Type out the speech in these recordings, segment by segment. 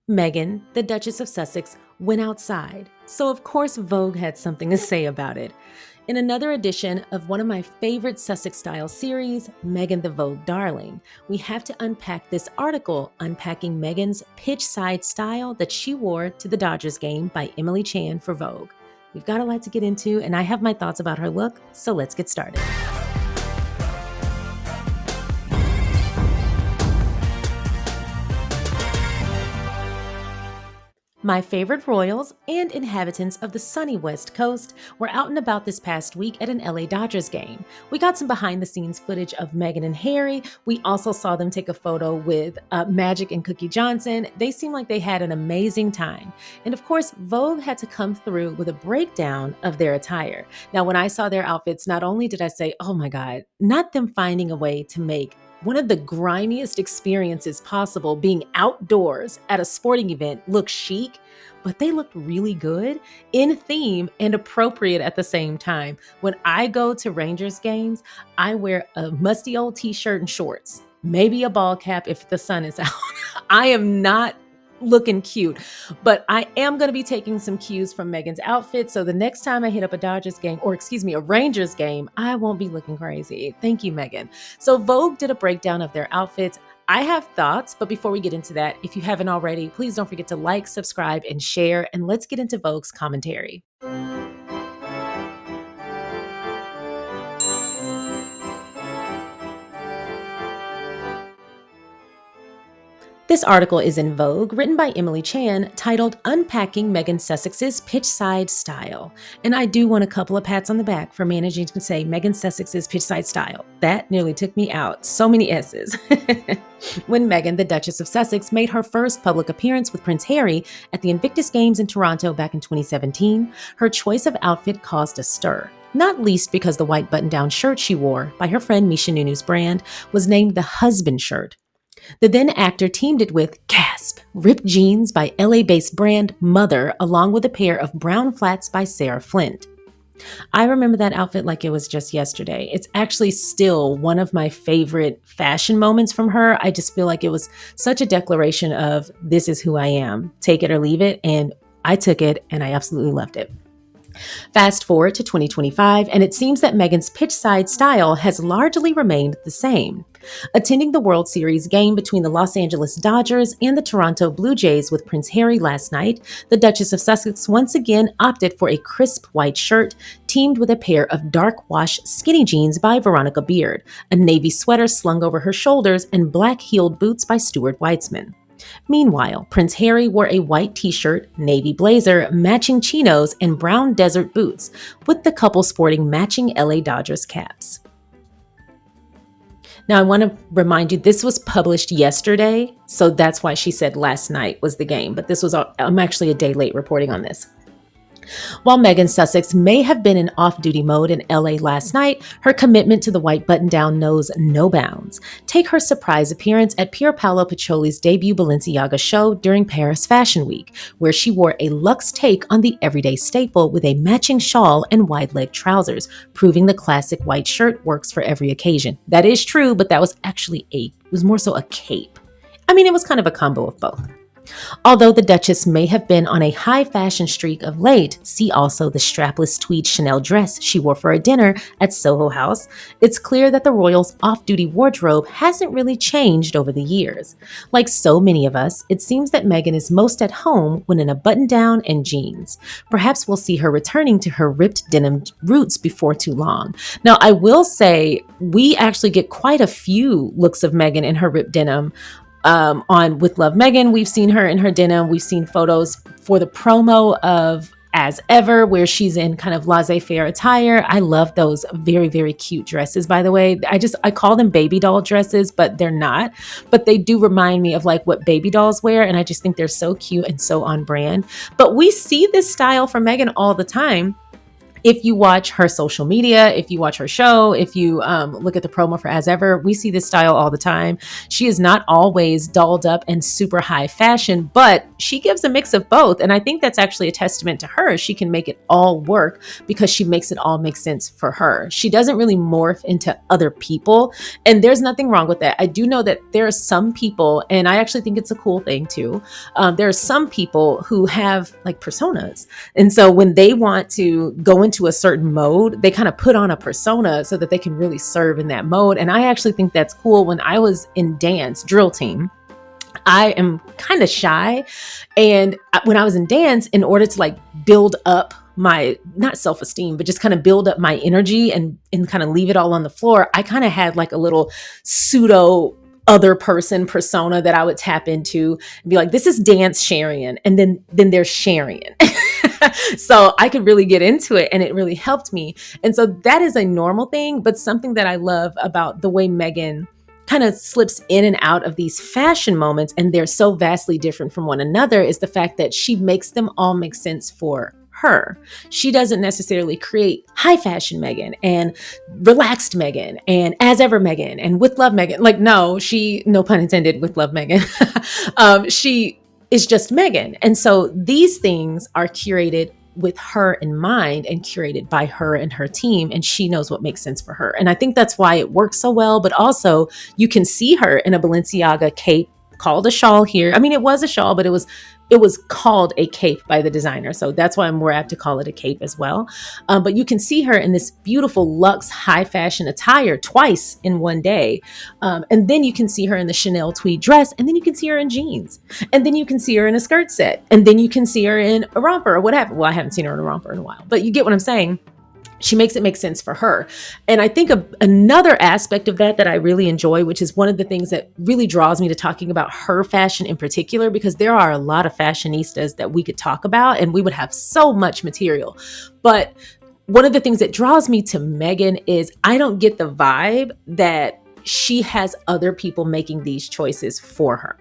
Meghan, the Duchess of Sussex, went outside, so of course Vogue had something to say about it. In another edition of one of my favorite Sussex-style series, Meghan the Vogue Darling, we have to unpack this article unpacking Meghan's pitch-side style that she wore to the Dodgers game by Emily Chan for Vogue. We've got a lot to get into, and I have my thoughts about her look, so let's get started. My favorite royals and inhabitants of the sunny West Coast were out and about this past week at an LA Dodgers game. We got some behind the scenes footage of Meghan and Harry. We also saw them take a photo with Magic and Cookie Johnson. They seemed like they had an amazing time. And of course, Vogue had to come through with a breakdown of their attire. Now, when I saw their outfits, not only did I say, oh my God, not them finding a way to make one of the grimiest experiences possible, being outdoors at a sporting event, look chic, but they looked really good, in theme, and appropriate at the same time. When I go to Rangers games, I wear a musty old t-shirt and shorts, maybe a ball cap if the sun is out. I am not looking cute, but I am going to be taking some cues from Meghan's outfit. So the next time I hit up a a Rangers game, I won't be looking crazy. Thank you, Meghan. So Vogue did a breakdown of their outfits. I have thoughts, but before we get into that, if you haven't already, please don't forget to like, subscribe, and share. And let's get into Vogue's commentary. This article is in Vogue, written by Emily Chan, titled Unpacking Meghan Sussex's Pitchside Style. And I do want a couple of pats on the back for managing to say Meghan Sussex's pitchside style. That nearly took me out. So many S's. When Meghan, the Duchess of Sussex, made her first public appearance with Prince Harry at the Invictus Games in Toronto back in 2017, her choice of outfit caused a stir. Not least because the white button-down shirt she wore, by her friend Misha Nunu's brand, was named the husband shirt. The then actor teamed it with, gasp, ripped jeans by LA-based brand Mother, along with a pair of brown flats by Sarah Flint. I remember that outfit like it was just yesterday. It's actually still one of my favorite fashion moments from her. I just feel like it was such a declaration of, this is who I am, take it or leave it, and I took it and I absolutely loved it. Fast forward to 2025, and it seems that Meghan's pitchside style has largely remained the same. Attending the World Series game between the Los Angeles Dodgers and the Toronto Blue Jays with Prince Harry last night, the Duchess of Sussex once again opted for a crisp white shirt teamed with a pair of dark wash skinny jeans by Veronica Beard, a navy sweater slung over her shoulders, and black-heeled boots by Stuart Weitzman. Meanwhile, Prince Harry wore a white t-shirt, navy blazer, matching chinos, and brown desert boots, with the couple sporting matching LA Dodgers caps. Now, I want to remind you, this was published yesterday, so that's why she said last night was the game, but I'm actually a day late reporting on this. While Meghan Sussex may have been in off-duty mode in LA last night, her commitment to the white button-down knows no bounds. Take her surprise appearance at Pier Paolo Pacioli's debut Balenciaga show during Paris Fashion Week, where she wore a luxe take on the everyday staple with a matching shawl and wide-leg trousers, proving the classic white shirt works for every occasion. That is true, but that was actually it was more so a cape. I mean, it was kind of a combo of both. Although the Duchess may have been on a high fashion streak of late, see also the strapless tweed Chanel dress she wore for a dinner at Soho House, it's clear that the royals' off-duty wardrobe hasn't really changed over the years. Like so many of us, it seems that Meghan is most at home when in a button-down and jeans. Perhaps we'll see her returning to her ripped denim roots before too long. Now, I will say we actually get quite a few looks of Meghan in her ripped denim. On With Love Meghan, we've seen her in her denim. We've seen photos for the promo of As Ever, where she's in kind of laissez-faire attire. I love those very, very cute dresses, by the way. I call them baby doll dresses, but they're not. But they do remind me of like what baby dolls wear, and I just think they're so cute and so on brand. But we see this style from Meghan all the time. If you watch her social media, if you watch her show, if you look at the promo for As Ever, we see this style all the time. She is not always dolled up and super high fashion, but she gives a mix of both. And I think that's actually a testament to her. She can make it all work because she makes it all make sense for her. She doesn't really morph into other people. And there's nothing wrong with that. I do know that there are some people, and I actually think it's a cool thing too. There are some people who have like personas. And so when they want to go into a certain mode, they kind of put on a persona so that they can really serve in that mode. And I actually think that's cool. When I was in dance, drill team, I am kind of shy. And when I was in dance, in order to like build up my, not self-esteem, but just kind of build up my energy and kind of leave it all on the floor, I kind of had like a little pseudo other person persona that I would tap into and be like, this is dance Sharion. And then there's Sharion. So I could really get into it, and it really helped me. And so that is a normal thing, but something that I love about the way Meghan kind of slips in and out of these fashion moments, and they're so vastly different from one another, is the fact that she makes them all make sense for her. She doesn't necessarily create high fashion Meghan and relaxed Meghan and As Ever Meghan and with love Meghan. Like, no, no pun intended, with love Meghan. She is just Meghan. And so these things are curated with her in mind and curated by her and her team, and she knows what makes sense for her. And I think that's why it works so well. But also, you can see her in a Balenciaga cape, called a shawl here. I mean, it was a shawl, but it was called a cape by the designer. So that's why I'm more apt to call it a cape as well. But you can see her in this beautiful luxe high fashion attire twice in one day. And then you can see her in the Chanel tweed dress, and then you can see her in jeans, and then you can see her in a skirt set, and then you can see her in a romper or whatever. Well, I haven't seen her in a romper in a while, but you get what I'm saying. She makes it make sense for her. And I think another aspect of that I really enjoy, which is one of the things that really draws me to talking about her fashion in particular, because there are a lot of fashionistas that we could talk about and we would have so much material. But one of the things that draws me to Meghan is I don't get the vibe that she has other people making these choices for her.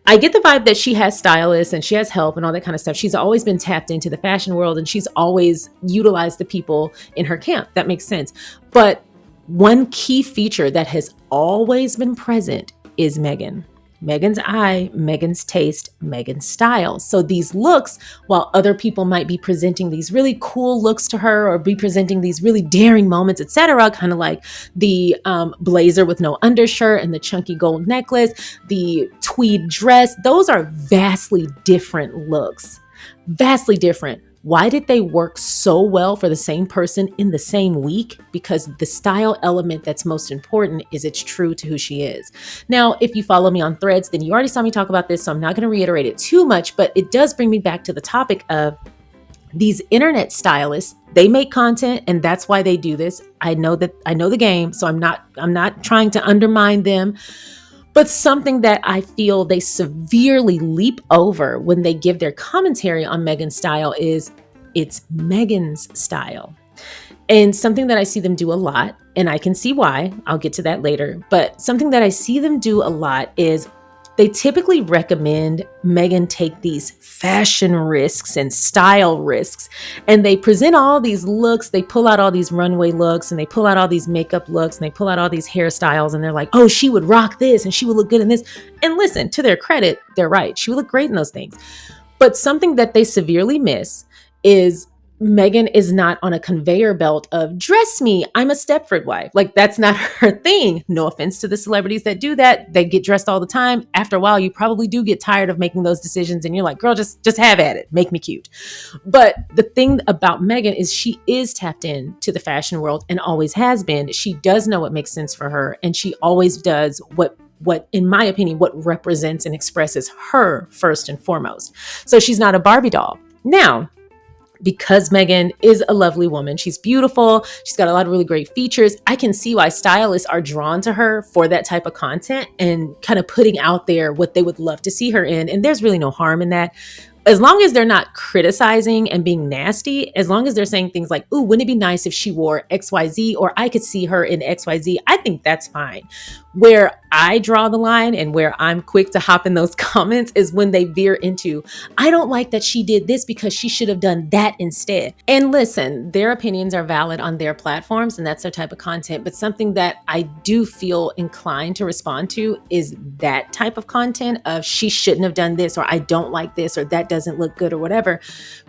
I get the vibe that she has stylists and she has help and all that kind of stuff. She's always been tapped into the fashion world, and she's always utilized the people in her camp. That makes sense. But one key feature that has always been present is Meghan. Meghan's eye, Meghan's taste, Meghan's style. So these looks, while other people might be presenting these really cool looks to her or be presenting these really daring moments, etc., kind of like the blazer with no undershirt and the chunky gold necklace, the tweed dress, those are vastly different looks. Vastly different. Why did they work so well for the same person in the same week? Because the style element that's most important is it's true to who she is. Now, if you follow me on Threads, then you already saw me talk about this, so I'm not going to reiterate it too much, but it does bring me back to the topic of these internet stylists. They make content, and that's why they do this. I know the game, so I'm not trying to undermine them. But something that I feel they severely leap over when they give their commentary on Meghan's style is it's Meghan's style. And something that I see them do a lot, and I can see why, I'll get to that later, but something that I see them do a lot is they typically recommend Meghan take these fashion risks and style risks, and they present all these looks. They pull out all these runway looks, and they pull out all these makeup looks, and they pull out all these hairstyles, and they're like, oh, she would rock this, and she would look good in this. And listen, to their credit, they're right. She would look great in those things. But something that they severely miss is Meghan is not on a conveyor belt of dress me, I'm a Stepford wife. Like, that's not her thing. No offense to the celebrities that do that. They get dressed all the time. After a while, you probably do get tired of making those decisions, and you're like, girl, just have at it. Make me cute. But the thing about Meghan is she is tapped in to the fashion world and always has been. She does know what makes sense for her, and she always does what in my opinion, what represents and expresses her first and foremost. So she's not a Barbie doll. Now, because Meghan is a lovely woman, she's beautiful, she's got a lot of really great features, I can see why stylists are drawn to her for that type of content and kind of putting out there what they would love to see her in. And there's really no harm in that. as long as they're not criticizing and being nasty, as long as they're saying things like, ooh, wouldn't it be nice if she wore XYZ, or I could see her in XYZ, I think that's fine. Where I draw the line and where I'm quick to hop in those comments is when they veer into, I don't like that she did this because she should have done that instead. And listen, their opinions are valid on their platforms and that's their type of content. But something that I do feel inclined to respond to is that type of content of she shouldn't have done this, or I don't like this, or that doesn't look good, or whatever.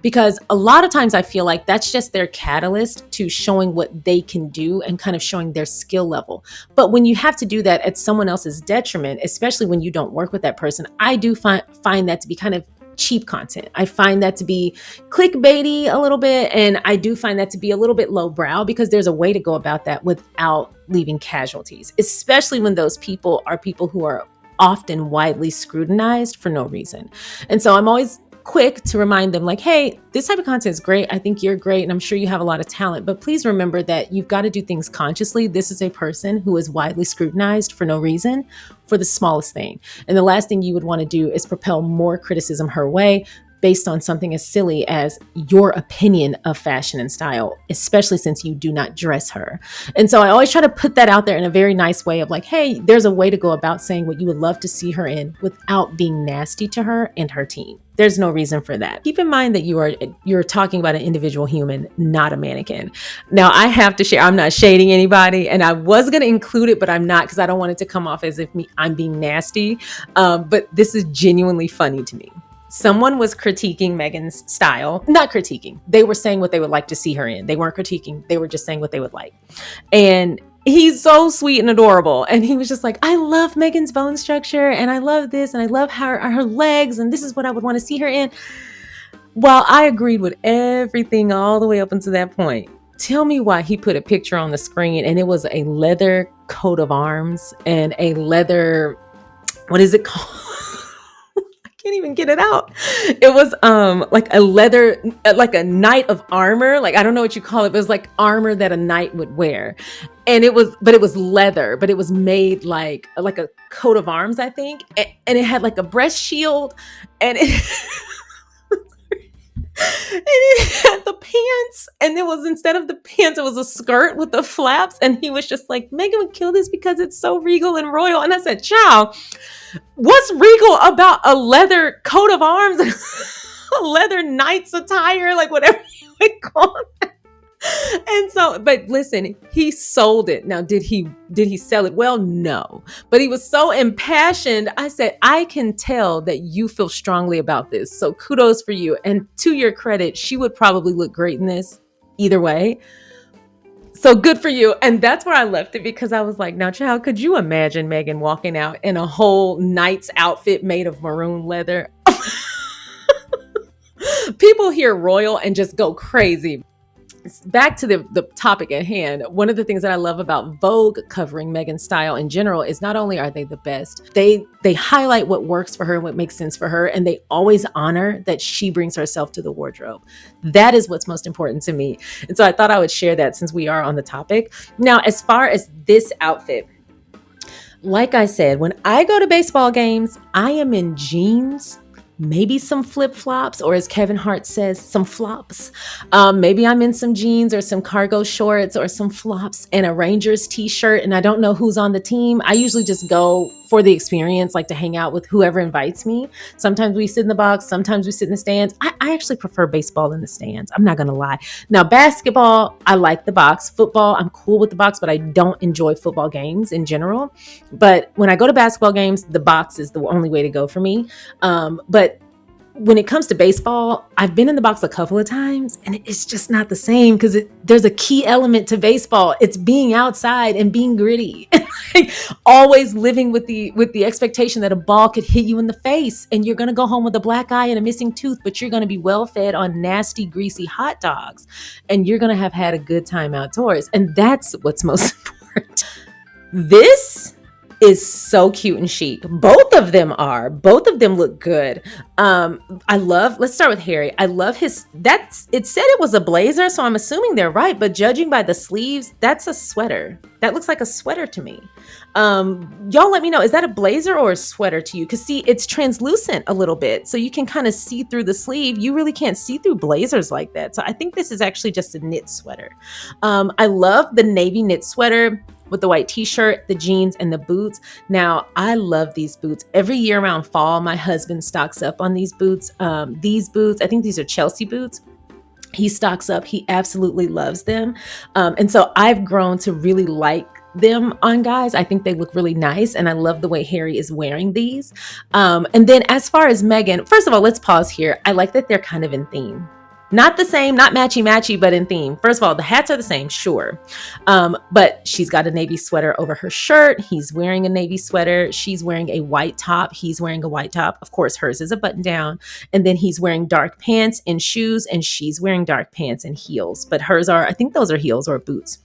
Because a lot of times I feel like that's just their catalyst to showing what they can do and kind of showing their skill level. But when you have to do that at someone else's detriment, especially when you don't work with that person, I do find that to be kind of cheap content. I find that to be clickbaity a little bit. And I do find that to be a little bit lowbrow, because there's a way to go about that without leaving casualties, especially when those people are people who are often widely scrutinized for no reason. And so I'm always quick to remind them, like, hey, this type of content is great. I think you're great. And I'm sure you have a lot of talent, but please remember that you've got to do things consciously. This is a person who is widely scrutinized for no reason, for the smallest thing. And the last thing you would want to do is propel more criticism her way based on something as silly as your opinion of fashion and style, especially since you do not dress her. And so I always try to put that out there in a very nice way of like, hey, there's a way to go about saying what you would love to see her in without being nasty to her and her team. There's no reason for that. Keep in mind that you're talking about an individual human, not a mannequin. Now, I have to share, I'm not shading anybody, and I was going to include it, but I'm not, because I don't want it to come off as if I'm being nasty. But this is genuinely funny to me. Someone was critiquing Meghan's style, not critiquing. They were saying what they would like to see her in. They weren't critiquing. They were just saying what they would like. And he's so sweet and adorable. And he was just like, I love Meghan's bone structure, and I love this, and I love her legs, and this is what I would want to see her in. While I agreed with everything all the way up until that point, tell me why he put a picture on the screen and it was a leather coat of arms and a leather, what is it called? Can't even get it out. It was like a leather, like a knight of armor. Like, I don't know what you call it, but it was like armor that a knight would wear. And it was leather, but it was made like a coat of arms, I think. And it had like a breast shield, and it and it had the pants, and it was, instead of the pants, it was a skirt with the flaps. And he was just like, Meghan would kill this because it's so regal and royal. And I said, child, what's regal about a leather coat of arms and a leather knight's attire, like whatever you would call it? And so, but listen, he sold it. Now, did he sell it well? No, but he was so impassioned. I said, I can tell that you feel strongly about this. So kudos for you. And to your credit, she would probably look great in this either way. So good for you. And that's where I left it, because I was like, now, child, could you imagine Meghan walking out in a whole knight's outfit made of maroon leather? People hear royal and just go crazy. Back to the topic at hand. One of the things that I love about Vogue covering Meghan's style in general is not only are they the best, they highlight what works for her and what makes sense for her, and they always honor that she brings herself to the wardrobe. That is what's most important to me. And so I thought I would share that since we are on the topic. Now, as far as this outfit, like I said, when I go to baseball games, I am in jeans, maybe some flip-flops, or as Kevin Hart says, some flops. Maybe I'm in some jeans or some cargo shorts or some flops and a Rangers t-shirt, and I don't know who's on the team. I usually just go for the experience, like to hang out with whoever invites me. Sometimes we sit in the box, sometimes we sit in the stands. I actually prefer baseball in the stands. I'm not going to lie. Now, basketball, I like the box. Football, I'm cool with the box, but I don't enjoy football games in general. But when I go to basketball games, the box is the only way to go for me. But when it comes to baseball, I've been in the box a couple of times, and it's just not the same, because there's a key element to baseball. It's being outside and being gritty. Always living with the expectation that a ball could hit you in the face and you're going to go home with a black eye and a missing tooth, but you're going to be well fed on nasty, greasy hot dogs, and you're going to have had a good time outdoors. And that's what's most important. This is so cute and chic. Both of them are. Both of them look good. I love, let's start with Harry. I love it said it was a blazer, so I'm assuming they're right, but judging by the sleeves, that's a sweater. That looks like a sweater to me. Y'all let me know, is that a blazer or a sweater to you? Because see, it's translucent a little bit, so you can kind of see through the sleeve. You really can't see through blazers like that. So I think this is actually just a knit sweater. I love the navy knit sweater with the white t-shirt, the jeans, and the boots. Now, I love these boots. Every year around fall, my husband stocks up on these boots. I think these are Chelsea boots. He stocks up. He absolutely loves them. And so I've grown to really like them on guys. I think they look really nice. And I love the way Harry is wearing these. And then as far as Meghan, first of all, let's pause here. I like that they're kind of in theme. Not the same, not matchy-matchy, but in theme. First of all, the hats are the same, sure. But she's got a navy sweater over her shirt. He's wearing a navy sweater. She's wearing a white top. He's wearing a white top. Of course, hers is a button down. And then he's wearing dark pants and shoes, and she's wearing dark pants and heels. But hers are, I think those are heels or boots.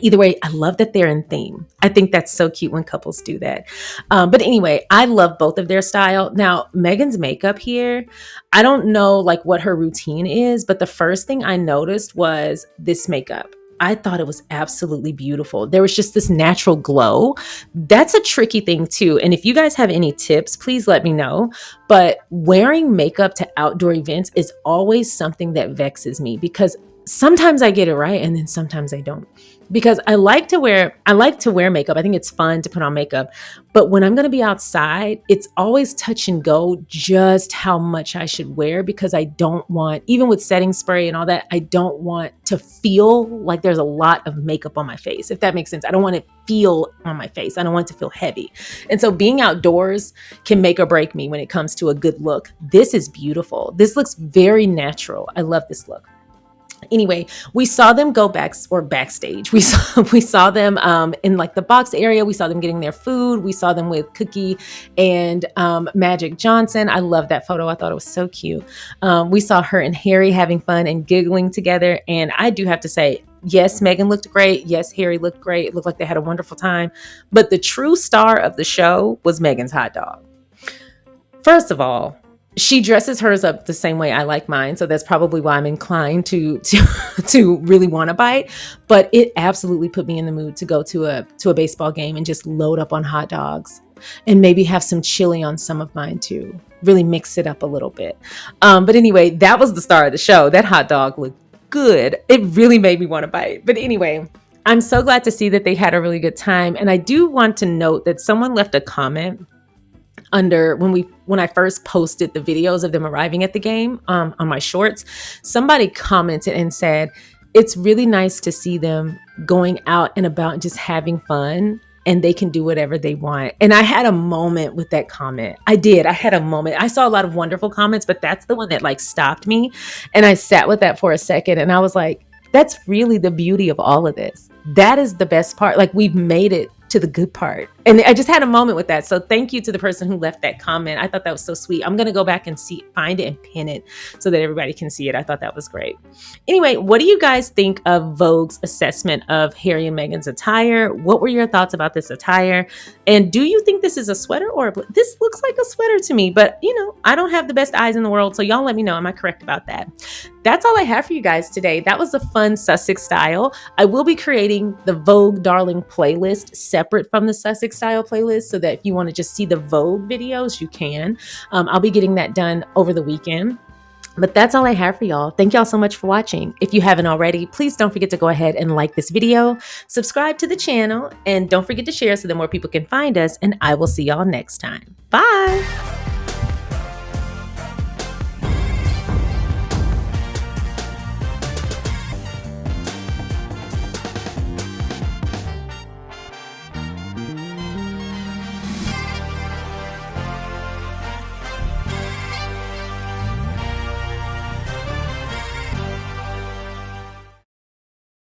Either way, I love that they're in theme. I think that's so cute when couples do that. But anyway, I love both of their style. Now, Meghan's makeup here, I don't know like what her routine is, but the first thing I noticed was this makeup. I thought it was absolutely beautiful. There was just this natural glow. That's a tricky thing too. And if you guys have any tips, please let me know. But wearing makeup to outdoor events is always something that vexes me because sometimes I get it right and then sometimes I don't. Because I like to wear makeup. I think it's fun to put on makeup. But when I'm going to be outside, it's always touch and go just how much I should wear because I don't want, even with setting spray and all that, I don't want to feel like there's a lot of makeup on my face, if that makes sense. I don't want it feel on my face. I don't want it to feel heavy. And so being outdoors can make or break me when it comes to a good look. This is beautiful. This looks very natural. I love this look. Anyway, we saw them go backstage. We saw them in like the box area. We saw them getting their food. We saw them with Cookie and Magic Johnson. I love that photo. I thought it was so cute. We saw her and Harry having fun and giggling together. And I do have to say, yes, Meghan looked great. Yes, Harry looked great. It looked like they had a wonderful time. But the true star of the show was Meghan's hot dog. First of all, she dresses hers up the same way I like mine. So that's probably why I'm inclined to really want to bite. But it absolutely put me in the mood to go to a baseball game and just load up on hot dogs and maybe have some chili on some of mine too. Really mix it up a little bit. But anyway, that was the star of the show. That hot dog looked good. It really made me want to bite. But anyway, I'm so glad to see that they had a really good time. And I do want to note that someone left a comment under when I first posted the videos of them arriving at the game on my shorts. Somebody commented and said, it's really nice to see them going out and about and just having fun and they can do whatever they want. And I had a moment with that comment. I had a moment. I saw a lot of wonderful comments, but that's the one that like stopped me. And I sat with that for a second and I was like, that's really the beauty of all of this. That is the best part. Like we've made it to the good part. And I just had a moment with that. So thank you to the person who left that comment. I thought that was so sweet. I'm going to go back and find it and pin it so that everybody can see it. I thought that was great. Anyway, what do you guys think of Vogue's assessment of Harry and Meghan's attire? What were your thoughts about this attire? And do you think this is a sweater or this looks like a sweater to me, but you know, I don't have the best eyes in the world. So y'all let me know. Am I correct about that? That's all I have for you guys today. That was a fun Sussex style. I will be creating the Vogue Darling playlist separate from the Sussex style playlist so that if you want to just see the Vogue videos, you can. I'll be getting that done over the weekend. But that's all I have for y'all. Thank y'all so much for watching. If you haven't already, please don't forget to go ahead and like this video, subscribe to the channel, and don't forget to share so that more people can find us. And I will see y'all next time. Bye.